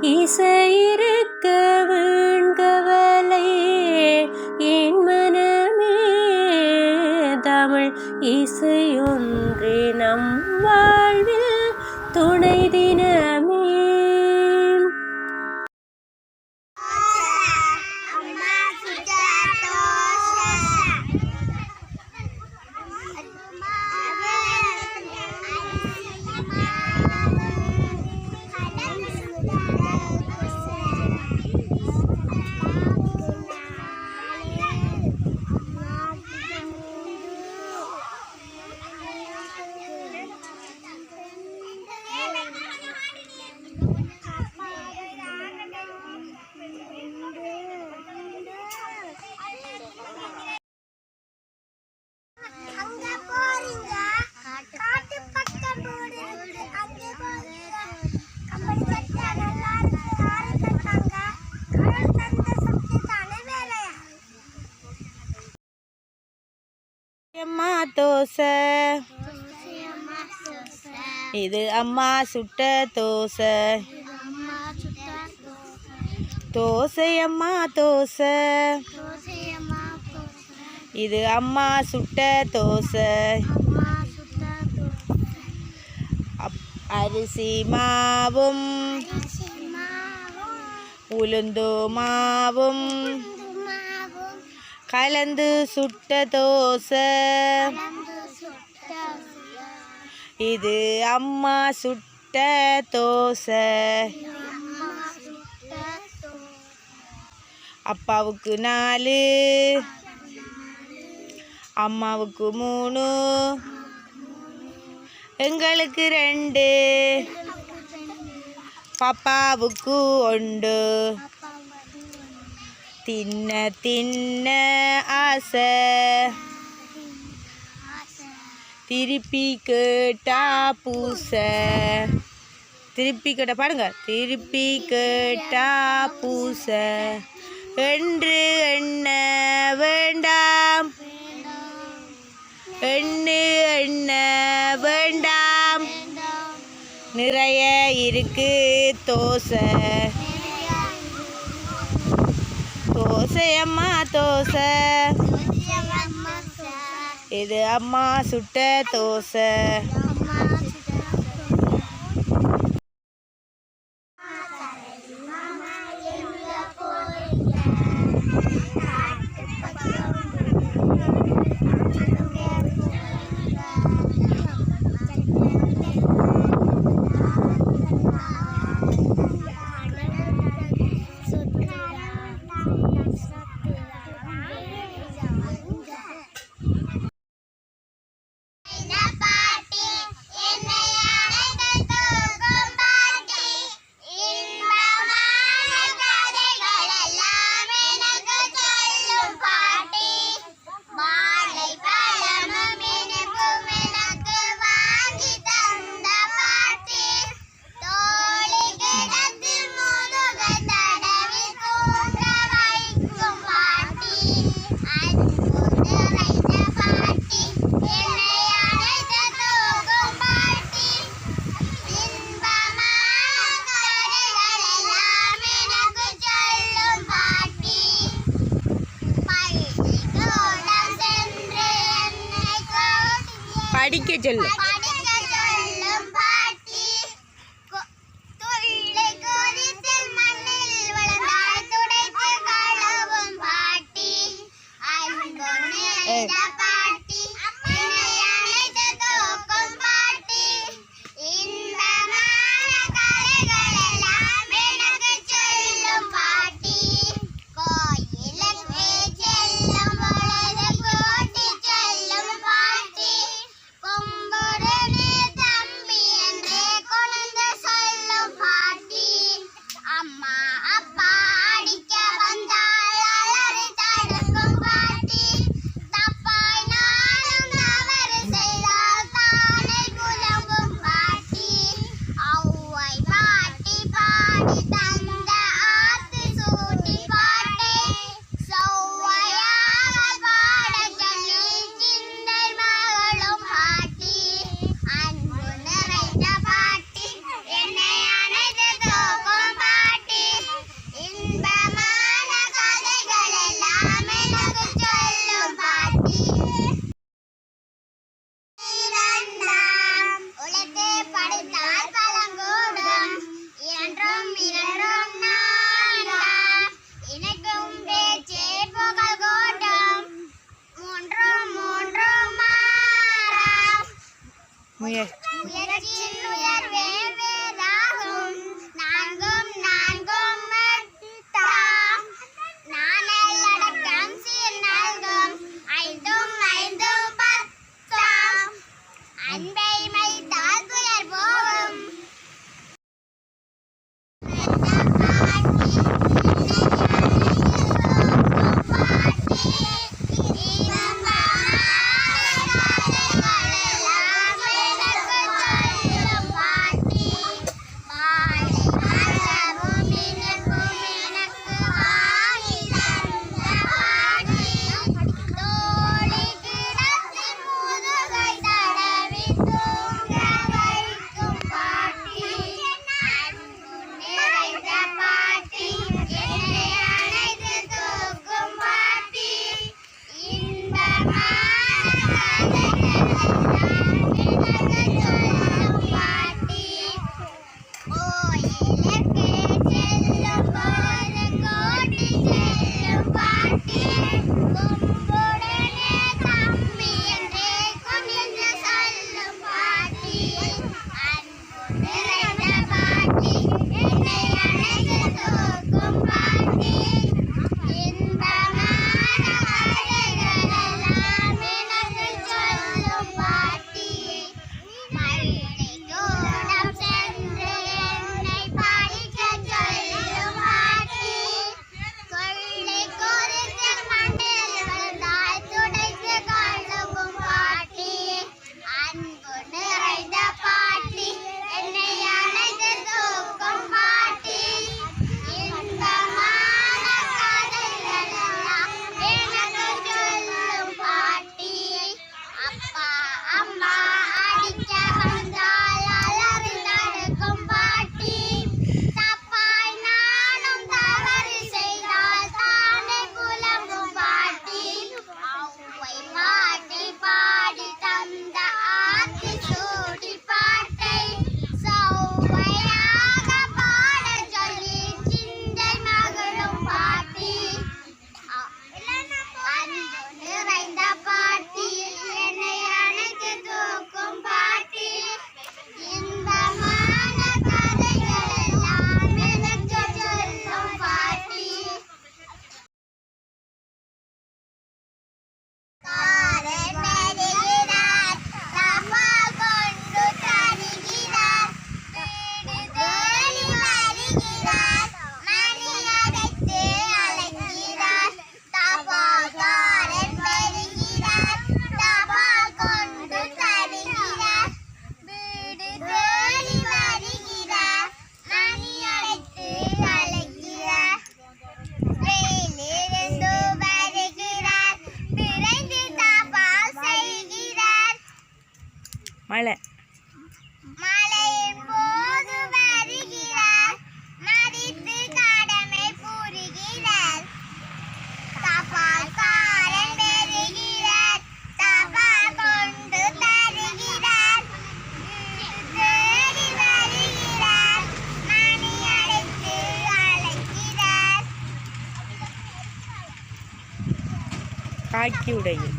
இசையிருக்க வீண்கவலை என் மனமே தமிழ் இசையொன்றே நம் வாழ்வில் துணை தினமே. அம்மா தோசை, இது அம்மா சுட்ட தோசை. தோசை அம்மா தோசை, இது அம்மா சுட்ட தோசை. அரிசி மாவும் உளுந்து மாவும் கலந்து சுட்ட தோசை. இது அம்மா சுட்ட தோசை. அப்பாவுக்கு 4, அம்மாவுக்கு 3, எங்களுக்கு 2, பாப்பாவுக்கு 1. தின்ன தின்ன ஆசை, திருப்பி கேட்டா பூச. திருப்பி கேட்ட பாடுங்க. திருப்பி கேட்டா பூச என்று எண்ண வேண்டாம், எண்ண வேண்டாம். நிறைய இருக்கு தோசை. தோசை அம்மா தோசை, இது அம்மா சுட்ட தோசை. படிக்க சொல்லு. காக்கி உடையில்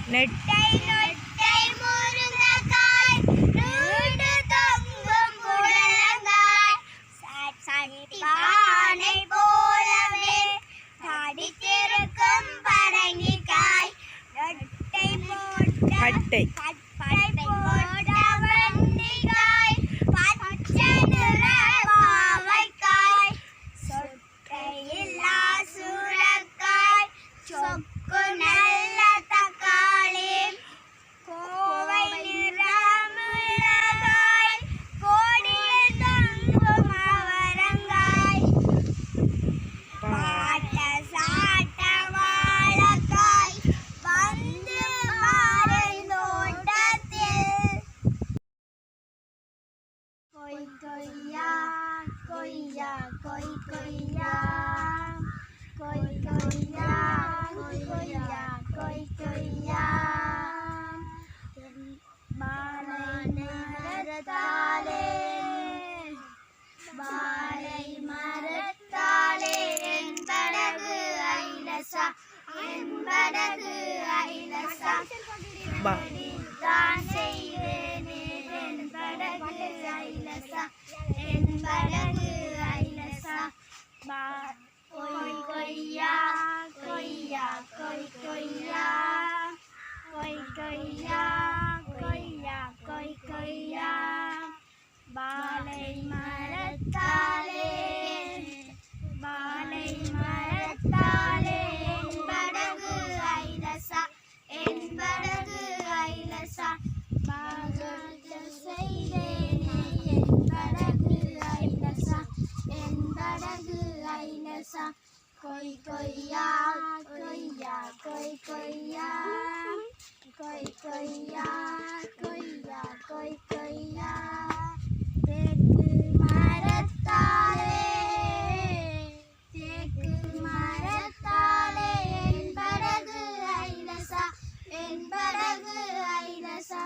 நெட்டை நொட்டை முருங்கைக்காய் நீண்டு தொங்கும் புடலங்காய் சட்டிப்பானை போலவே தடித்திருக்கும் பரங்கிக்காய் நொட்டை போட்ட பட்டை போட்ட வெண்டைக்காய் பச்சை நிற பாவைக்காய் சொட்டையில்லா சுரக்காய் சொக்கு நல்ல தக்காளி கோவை நிற மிளகாய் கோடியில் தொங்கும் அவரங்காய் பாட்ட சாட்ட வாழைக்காய் வந்து பாறை தோட்டத்தில் கொய் கொய்யா கொய்யா கொய் கொய்யா கொய் கொய்யா கொய் கொய்யா கொய் கொய்யா வாழை மரத்தாலே என்படகு ஐலசா என்படகு ஐலசா தான் செய்வேனே என்படகு ஐலசா என்படகு ஐலசா கொய் கொய்யா கொய்யா கொய் கொய்யா கொய் கொய்யா கொய்யா கொய் கொய்யா வாழை மரத்தாலே என்படகு ஐலசா என்படகு ஐலசா பாகங்கள் செய்தேனே என்படகு ஐலசா என்படகு ஐலசா கொய் கொய்யா கொய்யா கொய் கொய்யா கொய் கொய்யா கொய்யா கொய் கொய்யா தேக்கு மரத்தாலே என்படகு ஐலசா என்படகு ஐலசா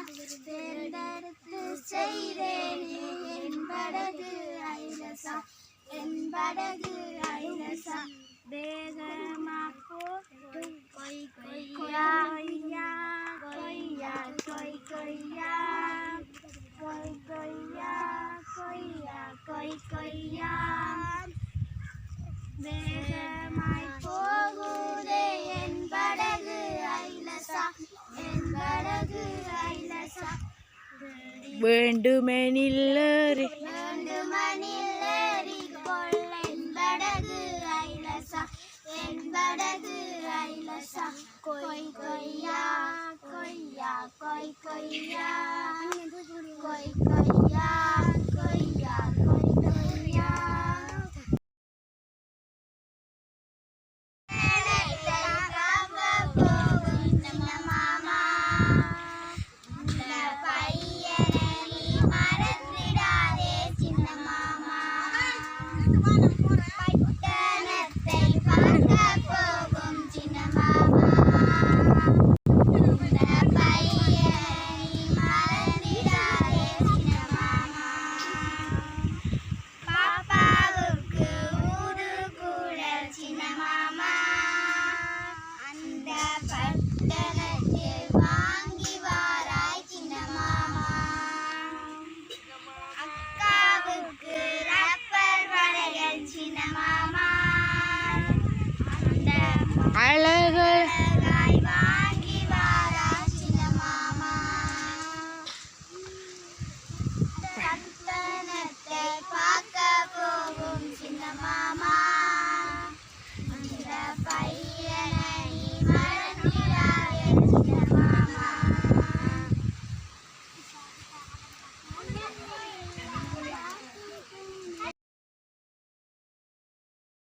தேர்ந்தெடுத்து செய்தேனே என்படகு ஐலசா என்படகு ஐலசா வேகமா போட்டு கொய் கொய்யா கொய்யா கொய் கொய்யா கொய் கொய்யா கொய்யா கொய் கொய்யா வேகமாய் போகுதே என்படகு ஐலசா என்படகு ஐலசா வேண்டுமெனில் கொள் என்படகு ஐலசா என்படகு ஐலசா கொய் கொய்யா கொய்யா கொய் கொய்யா கொய் கொய்யா கொய்யா கொய் கொய்யா அழகு